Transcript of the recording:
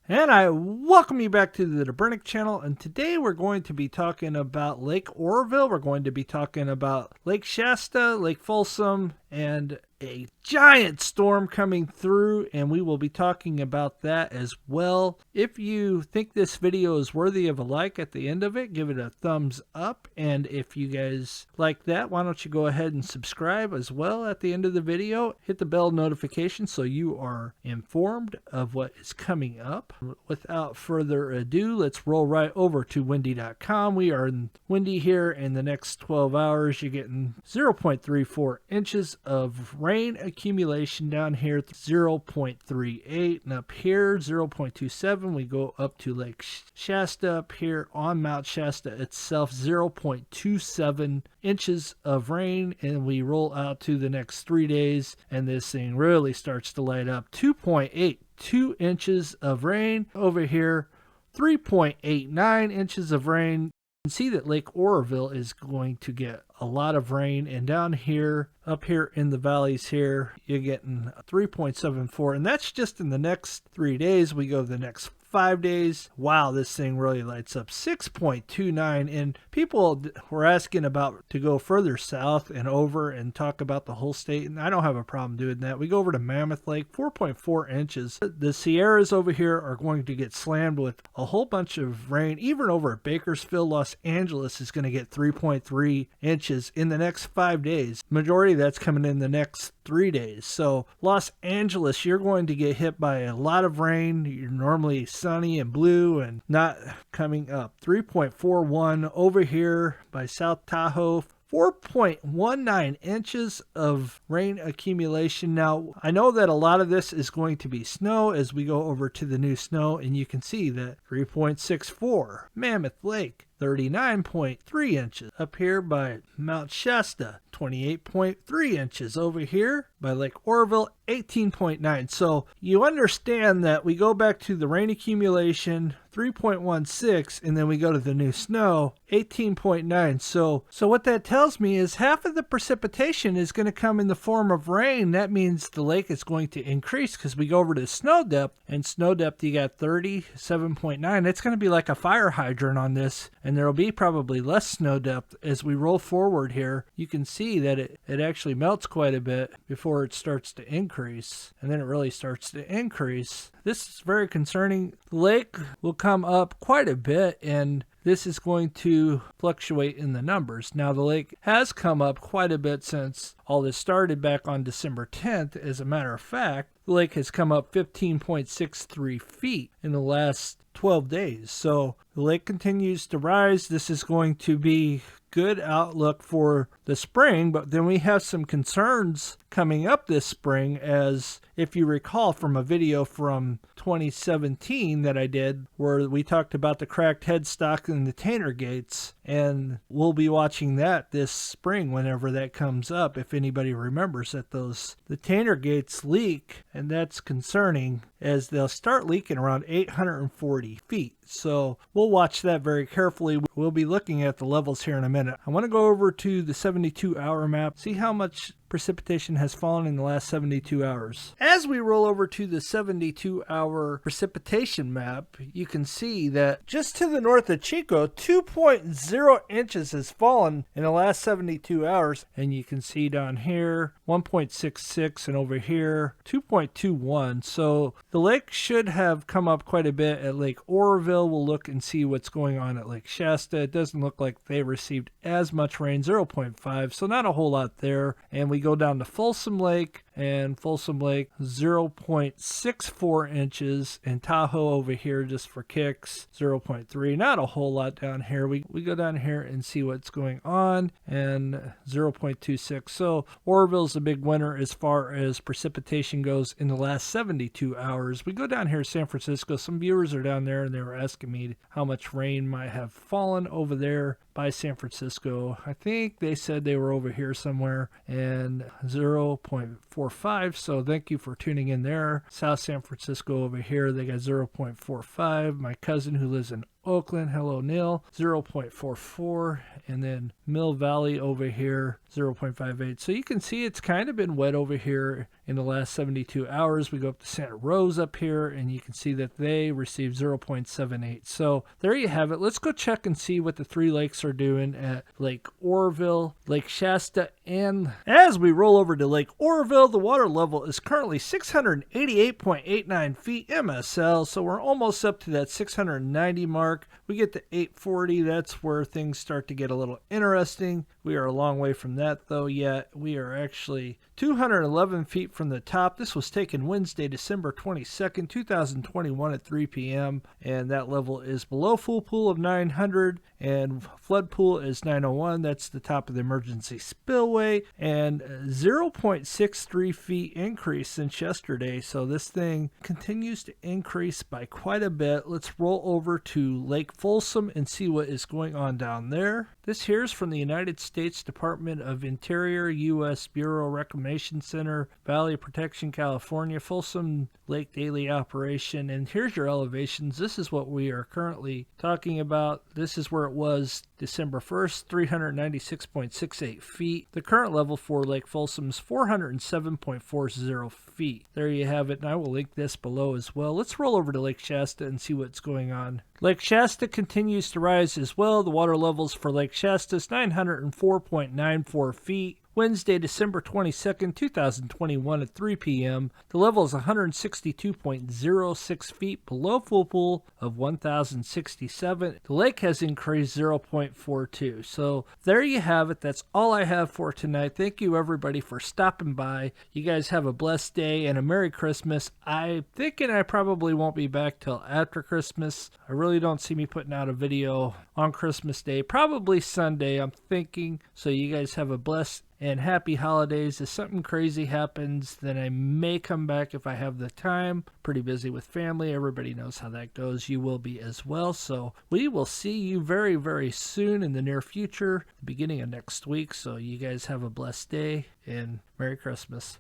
And I welcome you back to the Debernic channel, and today we're going to be talking about Lake Oroville. We're going to be talking about Lake Shasta, Lake Folsom, and a giant storm coming through, and we will be talking about that as well. If you think this video is worthy of a like at the end of it, give it a thumbs up, and if you guys like that, why don't you go ahead and subscribe as well at the end of the video. Hit the bell notification so you are informed of what is coming up. Without further ado, let's roll right over to windy.com. We are in windy here. In the next 12 hours, you're getting 0.34 inches of rain accumulation down here, 0.38, and up here 0.27. We go up to Lake Shasta up here on Mount Shasta itself, 0.27 inches of rain, and we roll out to the next 3 days, and this thing really starts to light up. 2.82 inches of rain over here, 3.89 inches of rain. You can see that Lake Oroville is going to get a lot of rain, and down here, up here in the valleys here, you're getting 3.74, and that's just in the next 3 days. We go to the next 5 days. Wow, this thing really lights up. 6.29, and people were asking about to go further south and over and talk about the whole state, and I don't have a problem doing that. We go over to Mammoth Lake, 4.4 inches. The Sierras over here are going to get slammed with a whole bunch of rain. Even over at Bakersfield, Los Angeles is going to get 3.3 inches in the next 5 days. Majority of that's coming in the next 3 days. So Los Angeles, you're going to get hit by a lot of rain. You're normally sunny and blue and not coming up. 3.41 over here by South Tahoe. 4.19 inches of rain accumulation. Now, I know that a lot of this is going to be snow as we go over to the new snow, and you can see that 3.64. Mammoth Lake, 39.3 inches. Up here by Mount Shasta, 28.3 inches. Over here by Lake Oroville, 18.9. So you understand that we go back to the rain accumulation, 3.16, and then we go to the new snow, 18.9. So what that tells me is half of the precipitation is going to come in the form of rain. That means the lake is going to increase because we go over to snow depth, and snow depth you got 37.9. It's going to be like a fire hydrant on this, and there will be probably less snow depth as we roll forward here. You can see that it actually melts quite a bit before it starts to increase, and then it really starts to increase. This is very concerning. The lake will come up quite a bit, and this is going to fluctuate in the numbers. Now, the lake has come up quite a bit since all this started back on December 10th. As a matter of fact, the lake has come up 15.63 feet in the last 12 days. So the lake continues to rise. This is going to be good outlook for the spring, but then we have some concerns coming up this spring, as if you recall from a video from 2017 that I did where we talked about the cracked headstock and the Tanner gates, and we'll be watching that this spring whenever that comes up. If anybody remembers that the Tanner gates leak, and that's concerning as they'll start leaking around 840 feet. So we'll watch that very carefully. We'll be looking at the levels here in a minute. I want to go over to the 72-hour map, see how much precipitation has fallen in the last 72 hours. As we roll over to the 72-hour precipitation map, you can see that just to the north of Chico, 2.0 inches has fallen in the last 72 hours. And you can see down here, 1.66, and over here, 2.21. So the lake should have come up quite a bit at Lake Oroville. We'll look and see what's going on at Lake Shasta. It doesn't look like they received as much rain, 0.5, so not a whole lot there. And we go down to Folsom Lake, and Folsom Lake 0.64 inches, and Tahoe over here just for kicks 0.3. Not a whole lot down here. We go down here and see what's going on, and 0.26. So Oroville's a big winner as far as precipitation goes in the last 72 hours. We go down here to San Francisco. Some viewers are down there and they were asking me how much rain might have fallen over there by San Francisco. I think they said they were over here somewhere, and 0.45. So thank you for tuning in there. South San Francisco over here, they got 0.45. My cousin who lives in Oakland, hello Neil, 0.44. And then Mill Valley over here, 0.58. So you can see it's kind of been wet over here in the last 72 hours. We go up to Santa Rosa up here, and you can see that they received 0.78. So there you have it. Let's go check and see what the three lakes are doing at Lake Oroville, Lake Shasta, and as we roll over to Lake Oroville, the water level is currently 688.89 feet MSL, so we're almost up to that 690 mark. We get to 840, that's where things start to get a little interesting. We are a long way from that though yet. We are actually 211 feet from the top. This was taken Wednesday, December 22nd, 2021 at 3 p.m. And that level is below full pool of 900 and flood pool is 901. That's the top of the emergency spillway, and 0.63 feet increase since yesterday. So this thing continues to increase by quite a bit. Let's roll over to Lake Folsom and see what is going on down there. This here is from the United States Department of Interior, U.S. Bureau Reclamation Center, Valley Protection, California, Folsom Lake Daily Operation. And here's your elevations. This is what we are currently talking about. This is where it was December 1st, 396.68 feet. The current level for Lake Folsom is 407.40 feet. There you have it, and I will link this below as well. Let's roll over to Lake Shasta and see what's going on. Lake Shasta continues to rise as well. The water levels for Lake Shasta is 904.94 feet. Wednesday, December 22nd, 2021 at 3 p.m. The level is 162.06 feet below full pool of 1,067. The lake has increased 0.42. So there you have it. That's all I have for tonight. Thank you everybody for stopping by. You guys have a blessed day and a Merry Christmas. I'm thinking I probably won't be back till after Christmas. I really don't see me putting out a video on Christmas Day. Probably Sunday, I'm thinking. So you guys have a blessed and happy holidays. If something crazy happens, then I may come back if I have the time. Pretty busy with family. Everybody knows how that goes. You will be as well. So we will see you very, very soon in the near future, the beginning of next week. So you guys have a blessed day and Merry Christmas.